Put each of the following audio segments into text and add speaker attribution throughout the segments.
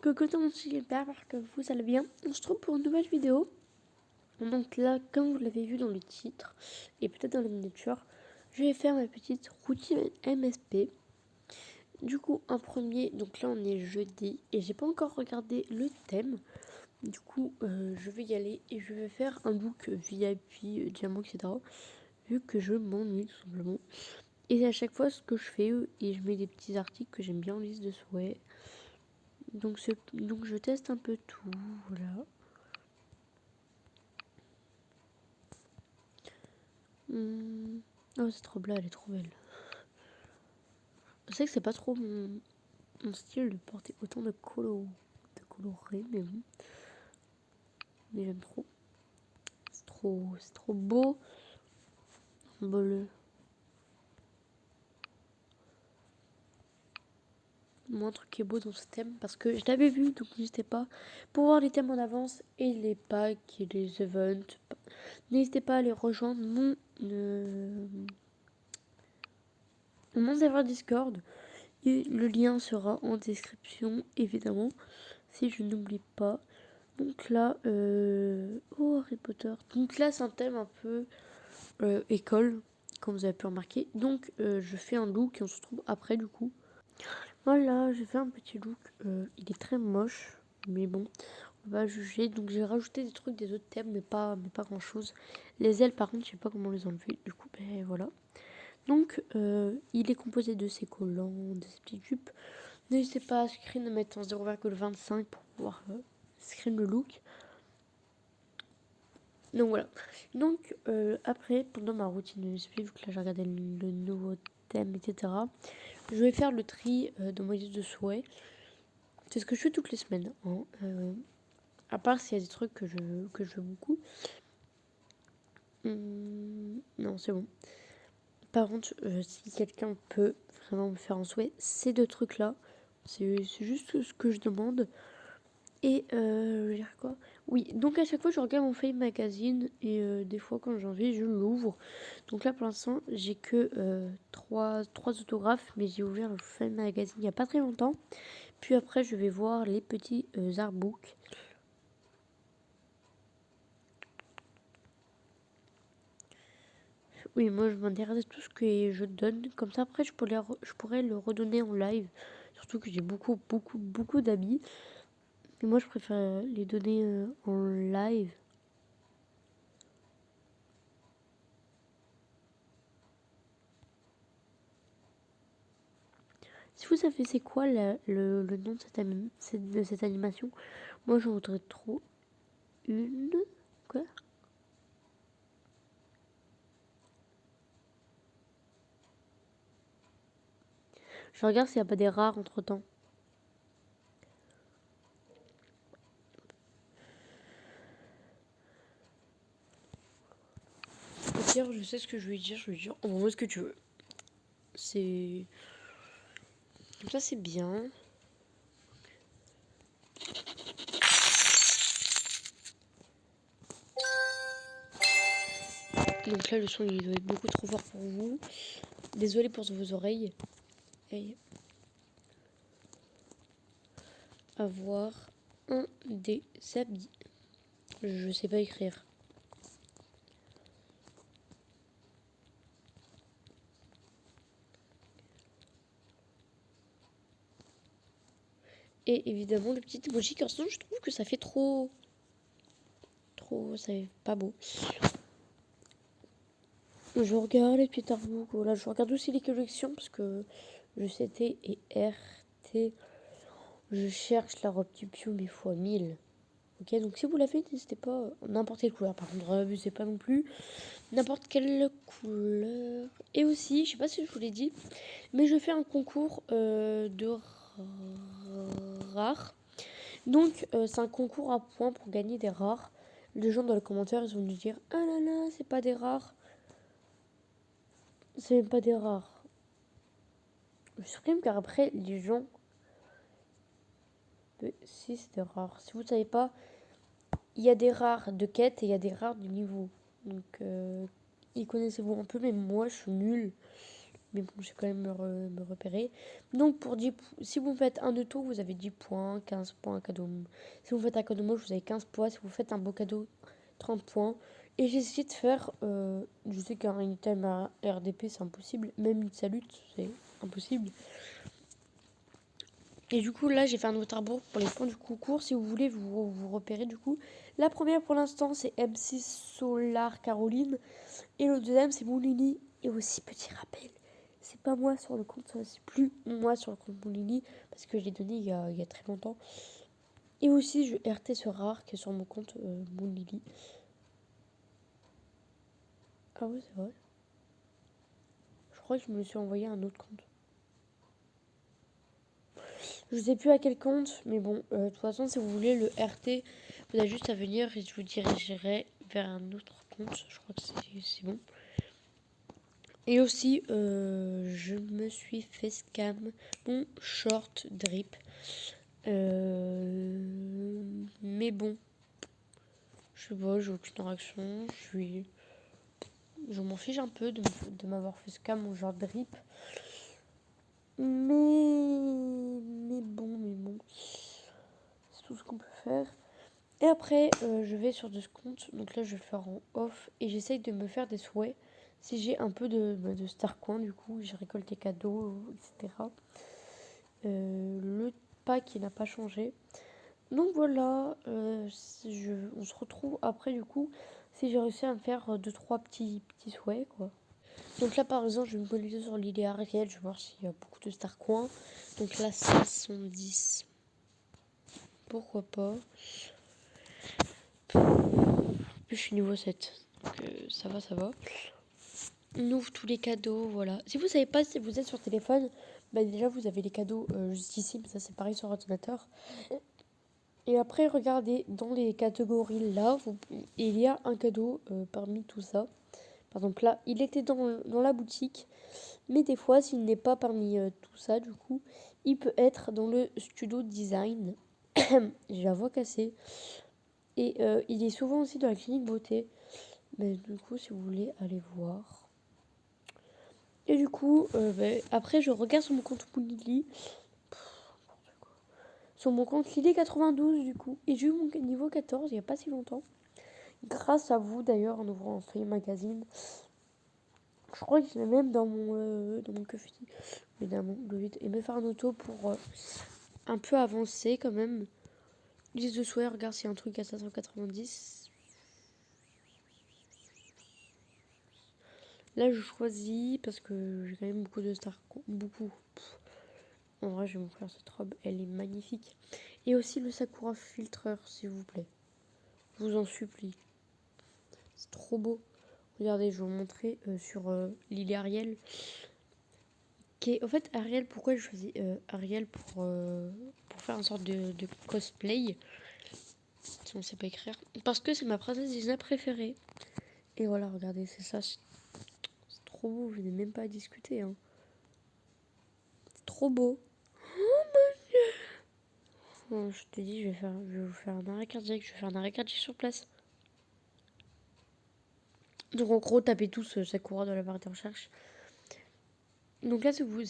Speaker 1: Coucou tout le monde, j'espère que vous allez bien. On se retrouve pour une nouvelle vidéo. Donc là, comme vous l'avez vu dans le titre et peut-être dans la miniature, je vais faire ma petite routine MSP. Du coup, en premier, donc là on est jeudi et j'ai pas encore regardé le thème. Du coup, je vais y aller et je vais faire un look VIP, diamant, etc. Vu que je m'ennuie tout simplement. Et à chaque fois, ce que je fais, et je mets des petits articles que j'aime bien en liste de souhaits. Donc je teste un peu tout, voilà. Oh, c'est trop belle, elle est trop belle. Je sais que c'est pas trop mon style de porter autant de colorés, mais bon. Mais j'aime trop. C'est trop beau. Bleu. Moi, un truc qui est beau dans ce thème, parce que je l'avais vu, donc n'hésitez pas. Pour voir les thèmes en avance et les packs et les events, n'hésitez pas à aller rejoindre mon serveur Discord. Et le lien sera en description, évidemment, si je n'oublie pas. Donc là, oh Harry Potter. Donc là, c'est un thème un peu école, comme vous avez pu remarquer. Donc je fais un look et on se retrouve après du coup. Voilà, j'ai fait un petit look. Il est très moche, mais bon, on va juger. Donc j'ai rajouté des trucs des autres thèmes, mais pas grand chose. Les ailes, par contre, je sais pas comment les enlever. Du coup, ben voilà. Donc il est composé de ces collants, de ces petites jupes. N'hésitez pas à screen mettre en 0,25 pour pouvoir screen le look. Donc voilà. Donc après, pendant ma routine de l'esprit, vu que là j'ai regardé le nouveau thème, etc., je vais faire le tri de mon liste de souhaits. C'est ce que je fais toutes les semaines. Hein. À part s'il y a des trucs que je veux beaucoup. Non, c'est bon. Par contre, si quelqu'un peut vraiment me faire un souhait, ces deux trucs-là, c'est juste ce que je demande. Et je veux dire quoi? Oui, donc à chaque fois je regarde mon Fame Magazine et des fois quand j'ai envie je l'ouvre. Donc là pour l'instant j'ai que trois autographes, mais j'ai ouvert le Fame Magazine il n'y a pas très longtemps. Puis après je vais voir les petits artbooks. Oui, moi je m'intéresse à tout ce que je donne. Comme ça après je pourrais le redonner en live. Surtout que j'ai beaucoup d'amis. Et moi je préfère les donner en live. Si vous savez c'est quoi le nom de cette animation, moi j'en voudrais trop une. Quoi? Je regarde s'il n'y a pas des rares entre temps. Au pire, je sais ce que je vais dire, envoie-moi ce que tu veux. C'est. Comme ça, c'est bien. Donc là, le son il doit être beaucoup trop fort pour vous. Désolée pour vos oreilles. Et avoir un des habits. Je sais pas écrire. Et évidemment, le petit emoji garçon, je trouve que ça fait trop. Ça fait pas beau. Je regarde les petits artbooks. Voilà, je regarde aussi les collections parce que je sais T et RT. Je cherche la robe du Piu mais fois 1000. Ok, donc si vous l'avez, n'hésitez pas. N'importe quelle couleur, par contre, abusez pas non plus. N'importe quelle couleur. Et aussi, je sais pas si je vous l'ai dit, mais je fais un concours de rares. Donc, c'est un concours à points pour gagner des rares. Les gens dans les commentaires, ils vont nous dire ah là là, c'est pas des rares. C'est même pas des rares. Je supprime car après, les gens. Si, c'est des rares. Si vous ne savez pas, il y a des rares de quête et il y a des rares de niveau. Donc, y connaissez-vous un peu, mais moi, je suis nulle. mais bon, j'ai quand même me repérer. Donc, si vous faites un auto, vous avez 10 points, 15 points cadeau. Si vous faites un cadeau moche, vous avez 15 points. Si vous faites un beau cadeau, 30 points. Et j'ai essayé de faire, je sais qu'un item à RDP, c'est impossible. Même une salute, c'est impossible. Et du coup, là, j'ai fait un waterboard pour les points du concours. Si vous voulez vous repérer, du coup. La première, pour l'instant, c'est M6 Solar Caroline. Et le deuxième, c'est Moulini. Et aussi, petit rappel, c'est pas moi sur le compte, c'est plus moi sur le compte Moulini. Parce que je l'ai donné il y a très longtemps. Et aussi, je RT ce rare qui est sur mon compte Moulini. Ah ouais, c'est vrai. Je crois que je me suis envoyé un autre compte. Je sais plus à quel compte, mais bon, de toute façon, si vous voulez le RT, vous avez juste à venir et je vous dirigerai vers un autre compte. Je crois que c'est bon. Et aussi, je me suis fait scam mon short drip. Mais bon, je sais pas, j'ai aucune réaction. Je m'en fiche un peu de m'avoir fait scam mon short drip. Mais bon. C'est tout ce qu'on peut faire. Et après, je vais sur ce compte. Donc là, je vais le faire en off. Et j'essaye de me faire des souhaits. Si j'ai un peu de Starcoin, du coup, j'ai récolté cadeaux, etc. Le pack, il n'a pas changé. Donc voilà, on se retrouve après, du coup, si j'ai réussi à me faire 2-3 petits souhaits, quoi. Donc là, par exemple, je vais me connecter sur l'idée réelle. Je vais voir s'il y a beaucoup de Starcoin. Donc là, 70. Pourquoi pas. Je suis niveau 7. Donc ça va. On ouvre tous les cadeaux, voilà. Si vous savez pas si vous êtes sur téléphone, bah déjà vous avez les cadeaux juste ici, mais ça c'est pareil sur ordinateur. Et après, regardez dans les catégories là, il y a un cadeau parmi tout ça. Par exemple là, il était dans la boutique, mais des fois, s'il n'est pas parmi tout ça, du coup, il peut être dans le studio design. J'ai la voix cassée. Et il est souvent aussi dans la clinique beauté. Mais du coup, si vous voulez aller voir. Et du coup, après, je regarde sur mon compte Lily. Sur mon compte Lily 92, du coup. Et j'ai eu mon niveau 14 il n'y a pas si longtemps. Grâce à vous, d'ailleurs, en ouvrant un feuille magazine. Je crois que je l'ai même dans mon coffee. Évidemment, le vide. Et me faire un auto pour un peu avancer quand même. Liste de souhaits, regarde s'il y a un truc à 590. Là, je choisis parce que j'ai quand même beaucoup de stars. Beaucoup. En vrai, je vais m'offrir cette robe. Elle est magnifique. Et aussi le Sakura filtreur, s'il vous plaît. Je vous en supplie. C'est trop beau. Regardez, je vais vous montrer sur Lily Ariel. En fait, Ariel, pourquoi je choisis Ariel pour faire une sorte de cosplay, si on ne sait pas écrire. Parce que c'est ma princesse Disney préférée. Et voilà, regardez, c'est ça. C'est trop beau, je n'ai même pas à discuter. Hein. C'est trop beau. Oh, je te dis, je vais vous faire un arrêt cardiaque. Je vais faire un arrêt cardiaque sur place. Donc en gros, tapez tous Sakura dans la barre de recherche. Donc là, si vous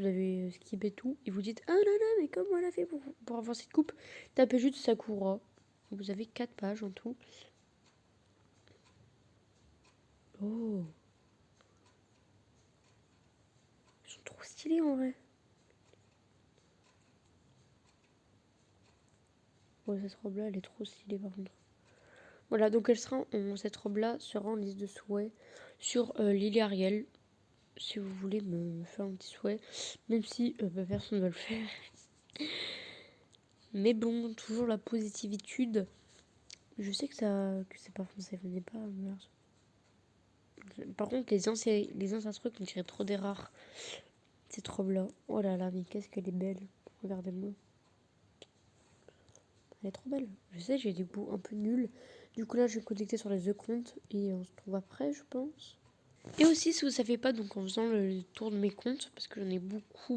Speaker 1: avez skippé tout et vous dites ah non, mais comment on a fait pour avoir cette coupe, tapez juste Sakura. Vous avez 4 pages en tout. Oh, ils sont trop stylés en vrai. Oh, cette robe-là, elle est trop stylée par contre. Voilà, donc cette robe-là sera en liste de souhaits sur Lily Ariel. Si vous voulez me faire un petit souhait, même si personne ne va le faire. Mais bon, toujours la positivitude. Je sais que c'est pas français, venez pas. Merde. Par contre, les anciens trucs, on dirait trop des rares. Cette robe-là. Oh là là, mais qu'est-ce qu'elle est belle. Regardez-moi. Elle est trop belle. Je sais, j'ai des bouts un peu nuls. Du coup, là, je vais connecter sur les deux comptes et on se trouve après, je pense. Et aussi, si vous ne savez pas, donc en faisant le tour de mes comptes, parce que j'en ai beaucoup,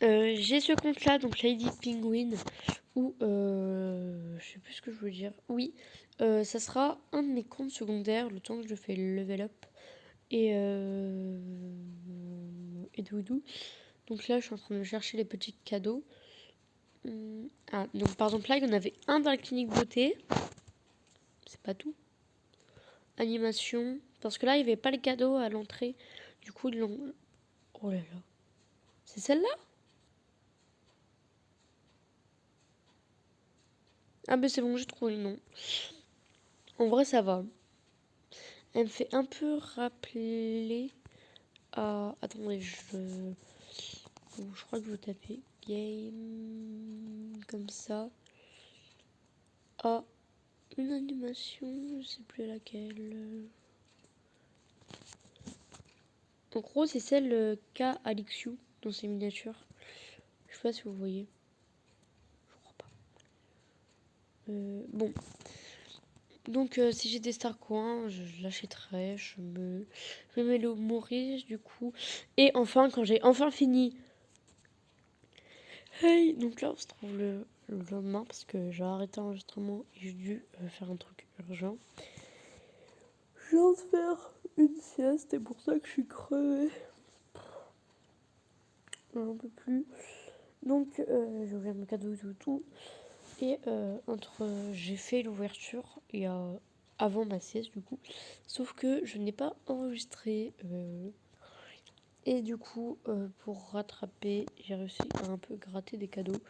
Speaker 1: j'ai ce compte-là, donc Lady Penguin, où je sais plus ce que je veux dire. Oui, ça sera un de mes comptes secondaires, le temps que je fais le level up. et Doudou. Donc là, je suis en train de chercher les petits cadeaux. Ah, donc par exemple là, il y en avait un dans la clinique beauté. C'est pas tout. Animation. Parce que là, il n'y avait pas les cadeaux à l'entrée. Du coup, ils l'ont... Oh là là. C'est celle-là? Ah ben c'est bon, j'ai trouvé le nom. En vrai, ça va. Elle me fait un peu rappeler à... Attendez, je crois que je vais taper game comme ça. Ah, une animation, je sais plus laquelle. En gros, c'est celle qu'a Alixiou dans ses miniatures. Je sais pas si vous voyez. Je crois pas. Bon. Donc, si j'ai des Star Coins, je l'achèterai. Je me mets le Maurice, du coup. Et enfin, quand j'ai enfin fini. Hey! Donc là, on se trouve le lendemain parce que j'ai arrêté l'enregistrement et j'ai dû faire un truc urgent. Je viens de faire une sieste, c'est pour ça que je suis crevée. J'en peux plus. Donc, j'ai ouvert mon cadeau et tout. Et j'ai fait l'ouverture avant ma sieste du coup. Sauf que je n'ai pas enregistré. Et du coup, pour rattraper, j'ai réussi à un peu gratter des cadeaux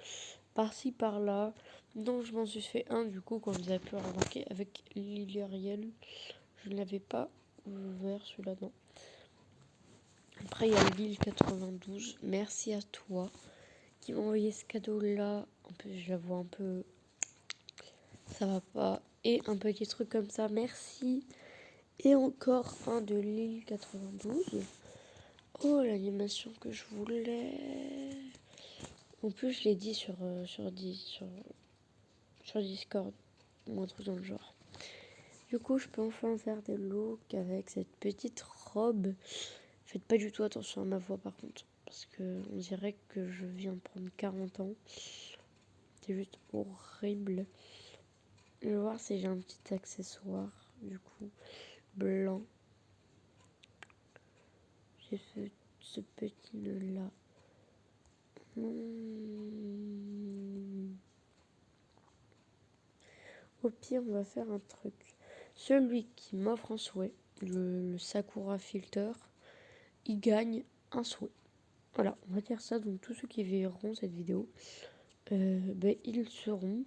Speaker 1: par-ci par-là. Donc je m'en suis fait un du coup, comme vous avez pu remarquer, avec Lily Ariel. Je ne l'avais pas ouvert celui-là, non. Après, il y a Lille 92. Merci à toi qui m'a envoyé ce cadeau-là. En plus, je la vois un peu. Ça va pas. Et un petit truc comme ça, merci. Et encore un de Lille 92. Oh, l'animation que je voulais. En plus, je l'ai dit sur Discord. Ou un truc dans le genre. Du coup, je peux enfin faire des looks avec cette petite robe. Faites pas du tout attention à ma voix par contre. Parce que on dirait que je viens de prendre 40 ans. C'est juste horrible. Je vais voir si j'ai un petit accessoire. Du coup, blanc. J'ai fait ce petit nœud là. Au pire, on va faire un truc. Celui qui m'offre un souhait, le Sakura Filter, il gagne un souhait. Voilà, on va dire ça. Donc tous ceux qui verront cette vidéo, ils seront.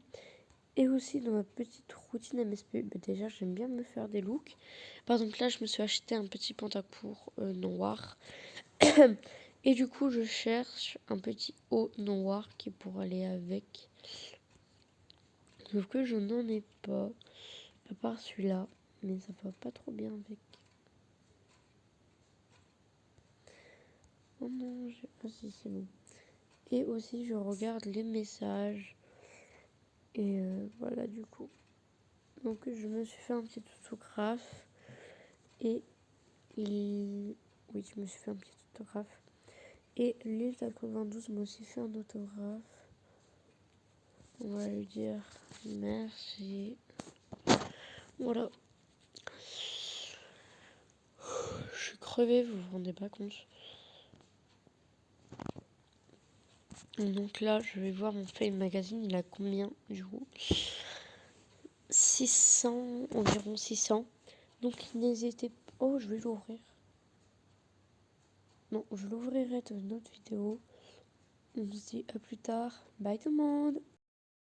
Speaker 1: Et aussi dans ma petite routine MSP, déjà j'aime bien me faire des looks. Par exemple là, je me suis acheté un petit pantacourt noir. Et du coup, je cherche un petit haut noir qui pourrait aller avec. Sauf que je n'en ai pas. À part celui-là. Mais ça va pas trop bien avec. Oh non, j'ai... Ah si, c'est bon. Et aussi, je regarde les messages. Et voilà, du coup. Donc, je me suis fait un petit autographe. Et oui, je me suis fait un petit autographe. Et l'île 92 m'a aussi fait un autographe. On va lui dire merci. Voilà. Je suis crevée, vous vous rendez pas compte. Donc là, je vais voir mon Fame Magazine, il a combien du coup 600, environ 600. Donc n'hésitez pas. Oh, je vais l'ouvrir. Non, je l'ouvrirai dans une autre vidéo. On se dit à plus tard. Bye tout le monde.